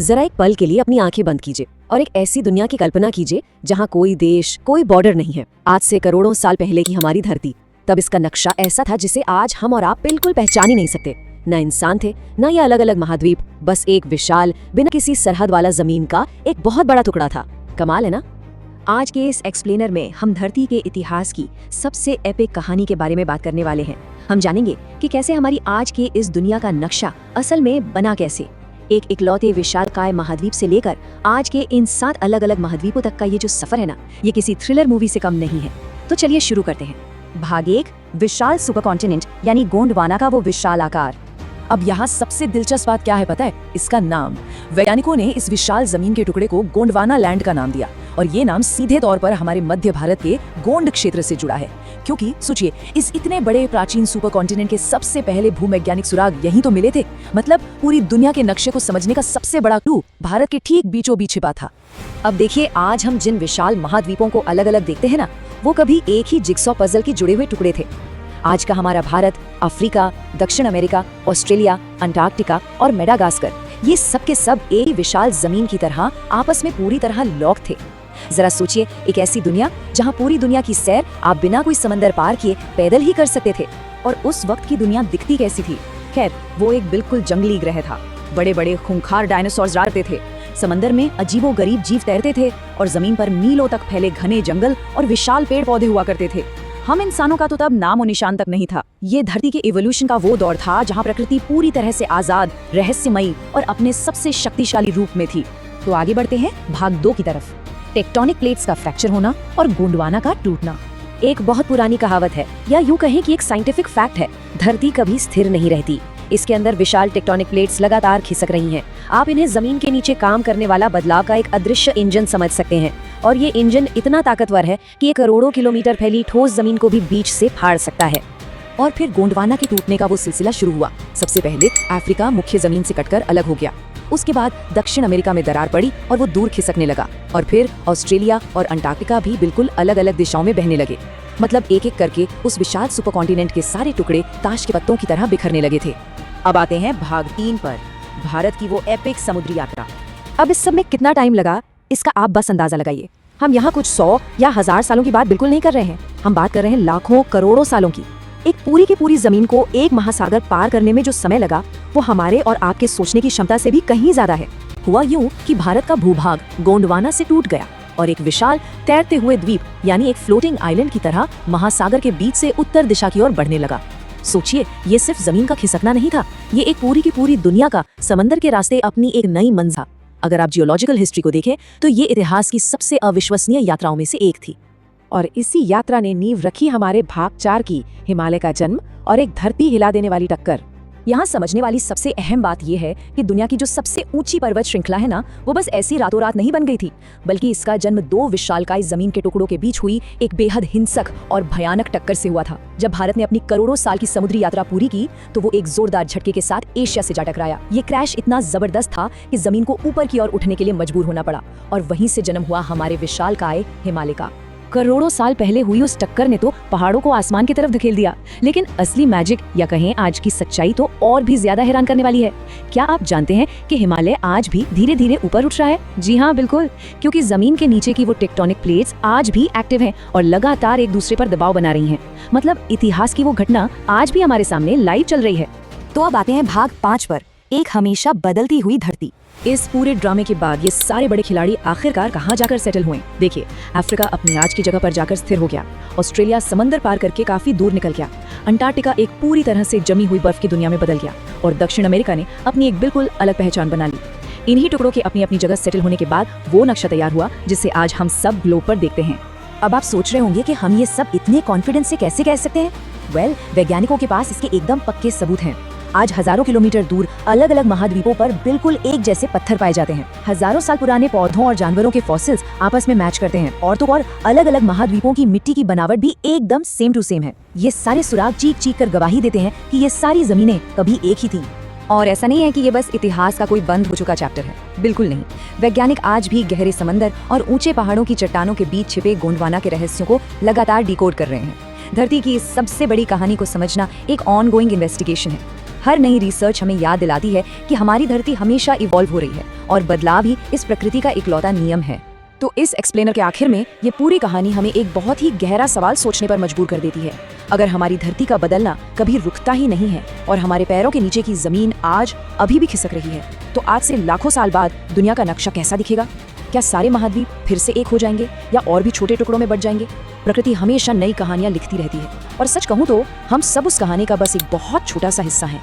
जरा एक पल के लिए अपनी आंखें बंद कीजिए और एक ऐसी दुनिया की कल्पना कीजिए जहां कोई देश, कोई बॉर्डर नहीं है। आज से करोड़ों साल पहले की हमारी धरती, तब इसका नक्शा ऐसा था जिसे आज हम और आप बिल्कुल पहचान ही नहीं सकते। न इंसान थे, न ये अलग अलग महाद्वीप, बस एक विशाल, बिना किसी सरहद वाला जमीन का एक बहुत बड़ा टुकड़ा था। कमाल है ना? आज के इस एक्सप्लेनर में हम धरती के इतिहास की सबसे एपिक कहानी के बारे में बात करने वाले हैं। हम जानेंगे कि कैसे हमारी आज के इस दुनिया का नक्शा असल में बना कैसे। एक इकलौते विशालकाय महाद्वीप से लेकर आज के इन 7 अलग अलग महाद्वीपों तक का ये जो सफर है ना, ये किसी थ्रिलर मूवी से कम नहीं है। तो चलिए शुरू करते हैं। भाग 1, विशाल सुपर कॉन्टिनेंट यानी गोंडवाना का वो विशाल आकार। अब यहाँ सबसे दिलचस्प बात क्या है पता है? इसका नाम। वैज्ञानिकों ने इस विशाल जमीन के टुकड़े को गोंडवाना लैंड का नाम दिया और ये नाम सीधे तौर पर हमारे मध्य भारत के गोंड क्षेत्र से जुड़ा है। क्योंकि सोचिए, इस इतने बड़े प्राचीन सुपर कॉन्टिनेंट के सबसे पहले भूवैज्ञानिक सुराग यहीं तो मिले थे। मतलब पूरी दुनिया के नक्शे को समझने का सबसे बड़ा क्लू भारत के ठीक बीचों बीच छिपा था। अब देखिए, आज हम जिन विशाल महाद्वीपों को अलग अलग देखते हैं ना, वो कभी एक ही जिग्सॉ पजल के जुड़े हुए टुकड़े थे। आज का हमारा भारत, अफ्रीका, दक्षिण अमेरिका, ऑस्ट्रेलिया, अंटार्कटिका और मेडागास्कर, ये सब के सब एक ही विशाल जमीन की तरह आपस में पूरी तरह लॉक थे। जरा सोचिए, एक ऐसी दुनिया जहां पूरी दुनिया की सैर आप बिना कोई समंदर पार किए पैदल ही कर सकते थे। और उस वक्त की दुनिया दिखती कैसी थी? खैर, वो एक बिल्कुल जंगली ग्रह था। बड़े बड़े खूंखार डायनासोर्स रहते थे, समंदर में अजीबोगरीब जीव तैरते थे और जमीन पर मीलों तक फैले घने जंगल और विशाल पेड़ पौधे हुआ करते थे। हम इंसानों का तो तब नामो निशान तक नहीं था। ये धरती के इवोल्यूशन का वो दौर था जहाँ प्रकृति पूरी तरह से आजाद, रहस्यमयी और अपने सबसे शक्तिशाली रूप में थी। तो आगे बढ़ते हैं भाग 2 की तरफ। टेक्टोनिक प्लेट्स का फ्रैक्चर होना और गोंडवाना का टूटना। एक बहुत पुरानी कहावत है, या यूं कहें कि एक साइंटिफिक फैक्ट है, धरती कभी स्थिर नहीं रहती। इसके अंदर विशाल टेक्टोनिक प्लेट्स लगातार खिसक रही हैं। आप इन्हें जमीन के नीचे काम करने वाला बदलाव का एक अदृश्य इंजन समझ सकते हैं। और ये इंजन इतना ताकतवर है कि ये करोड़ों किलोमीटर फैली ठोस जमीन को भी बीच से फाड़ सकता है। और फिर गोंडवाना के टूटने का वो सिलसिला शुरू हुआ। सबसे पहले अफ्रीका मुख्य जमीन से कटकर अलग हो गया। उसके बाद दक्षिण अमेरिका में दरार पड़ी और वो दूर खिसकने लगा। और फिर ऑस्ट्रेलिया और अंटार्कटिका भी बिल्कुल अलग अलग दिशाओं में बहने लगे। मतलब एक एक करके उस विशाल सुपर कॉन्टिनेंट के सारे टुकड़े ताश के पत्तों की तरह बिखरने लगे थे। अब आते हैं भाग 3 पर, भारत की वो एपिक समुद्री यात्रा। अब इस सब में कितना टाइम लगा, इसका आप बस अंदाजा लगाइए। हम यहाँ कुछ 100 या 1000 सालों की बात बिल्कुल नहीं कर रहे हैं। हम बात कर रहे हैं लाखों करोड़ों सालों की। एक पूरी की पूरी जमीन को एक महासागर पार करने में जो समय लगा, वो हमारे और आपके सोचने की क्षमता से भी कहीं ज्यादा है। हुआ यूं कि भारत का भूभाग गोंडवाना से टूट गया और एक विशाल तैरते हुए द्वीप यानी एक फ्लोटिंग आइलैंड की तरह महासागर के बीच से उत्तर दिशा की ओर बढ़ने लगा। सोचिए, ये सिर्फ जमीन का खिसकना नहीं था, ये एक पूरी की पूरी दुनिया का समंदर के रास्ते अपनी एक नई मंजिल। अगर आप जियोलॉजिकल हिस्ट्री को देखें तो ये इतिहास की सबसे अविश्वसनीय यात्राओं में से एक थी। और इसी यात्रा ने नींव रखी हमारे भाग 4 की, हिमालय का जन्म और एक धरती हिला देने वाली टक्कर। यहाँ समझने वाली सबसे अहम बात यह है कि दुनिया की जो सबसे ऊंची पर्वत श्रृंखला है ना, वो बस ऐसी रातों रात नहीं बन गई थी, बल्कि इसका जन्म 2 विशालकाय जमीन के टुकड़ों के बीच हुई एक बेहद हिंसक और भयानक टक्कर से हुआ था। जब भारत ने अपनी करोड़ों साल की समुद्री यात्रा पूरी की तो वो एक जोरदार झटके के साथ एशिया से जा टकराया। ये क्रैश इतना जबरदस्त था कि जमीन को ऊपर की ओर उठने के लिए मजबूर होना पड़ा और वहीं से जन्म हुआ हमारे विशालकाय हिमालय का। करोड़ों साल पहले हुई उस टक्कर ने तो पहाड़ों को आसमान की तरफ धकेल दिया, लेकिन असली मैजिक या कहें आज की सच्चाई तो और भी ज्यादा हैरान करने वाली है। क्या आप जानते हैं कि हिमालय आज भी धीरे धीरे ऊपर उठ रहा है? जी हाँ, बिल्कुल, क्योंकि जमीन के नीचे की वो टेक्टोनिक प्लेट्स आज भी एक्टिव हैं और लगातार एक दूसरे पर दबाव बना रही हैं। मतलब इतिहास की वो घटना आज भी हमारे सामने लाइव चल रही है। तो अब आते हैं भाग 5 पर, एक हमेशा बदलती हुई धरती। इस पूरे ड्रामे के बाद ये सारे बड़े खिलाड़ी आखिरकार कहाँ जाकर सेटल हुए? देखिए, अफ्रीका अपनी आज की जगह पर जाकर स्थिर हो गया, ऑस्ट्रेलिया समंदर पार करके काफी दूर निकल गया, अंटार्कटिका एक पूरी तरह से जमी हुई बर्फ की दुनिया में बदल गया और दक्षिण अमेरिका ने अपनी एक बिल्कुल अलग पहचान बना ली। इन्हीं टुकड़ों के अपनी अपनी जगह सेटल होने के बाद वो नक्शा तैयार हुआ जिसे आज हम सब ग्लोब पर देखते हैं। अब आप सोच रहे होंगे कि हम ये सब इतने कॉन्फिडेंस से कैसे कह सकते हैं? वेल, वैज्ञानिकों के पास इसके एकदम पक्के सबूत हैं। आज हजारों किलोमीटर दूर अलग अलग महाद्वीपों पर बिल्कुल एक जैसे पत्थर पाए जाते हैं। हजारों साल पुराने पौधों और जानवरों के फॉसिल्स आपस में मैच करते हैं और तो और अलग अलग महाद्वीपों की मिट्टी की बनावट भी एकदम सेम टू सेम है। ये सारे सुराग चीख चीख कर गवाही देते हैं कि ये सारी जमीनें कभी एक ही थी। और ऐसा नहीं है कि ये बस इतिहास का कोई बंद हो चुका चैप्टर है, बिल्कुल नहीं। वैज्ञानिक आज भी गहरे समंदर और ऊंचे पहाड़ों की चट्टानों के बीच छिपे गोंडवाना के रहस्यों को लगातार डिकोड कर रहे हैं। धरती की इस सबसे बड़ी कहानी को समझना एक ऑनगोइंग इन्वेस्टिगेशन है। हर नई रिसर्च हमें याद दिलाती है कि हमारी धरती हमेशा इवॉल्व हो रही है और बदलाव ही इस प्रकृति का इकलौता नियम है। तो इस एक्सप्लेनर के आखिर में ये पूरी कहानी हमें एक बहुत ही गहरा सवाल सोचने पर मजबूर कर देती है। अगर हमारी धरती का बदलना कभी रुकता ही नहीं है और हमारे पैरों के नीचे की जमीन आज अभी भी खिसक रही है, तो आज से लाखों साल बाद दुनिया का नक्शा कैसा दिखेगा? क्या सारे महाद्वीप फिर से एक हो जाएंगे या और भी छोटे टुकड़ों में बट जाएंगे? प्रकृति हमेशा नई कहानियां लिखती रहती है और सच कहूं तो हम सब उस कहानी का बस एक बहुत छोटा सा हिस्सा हैं।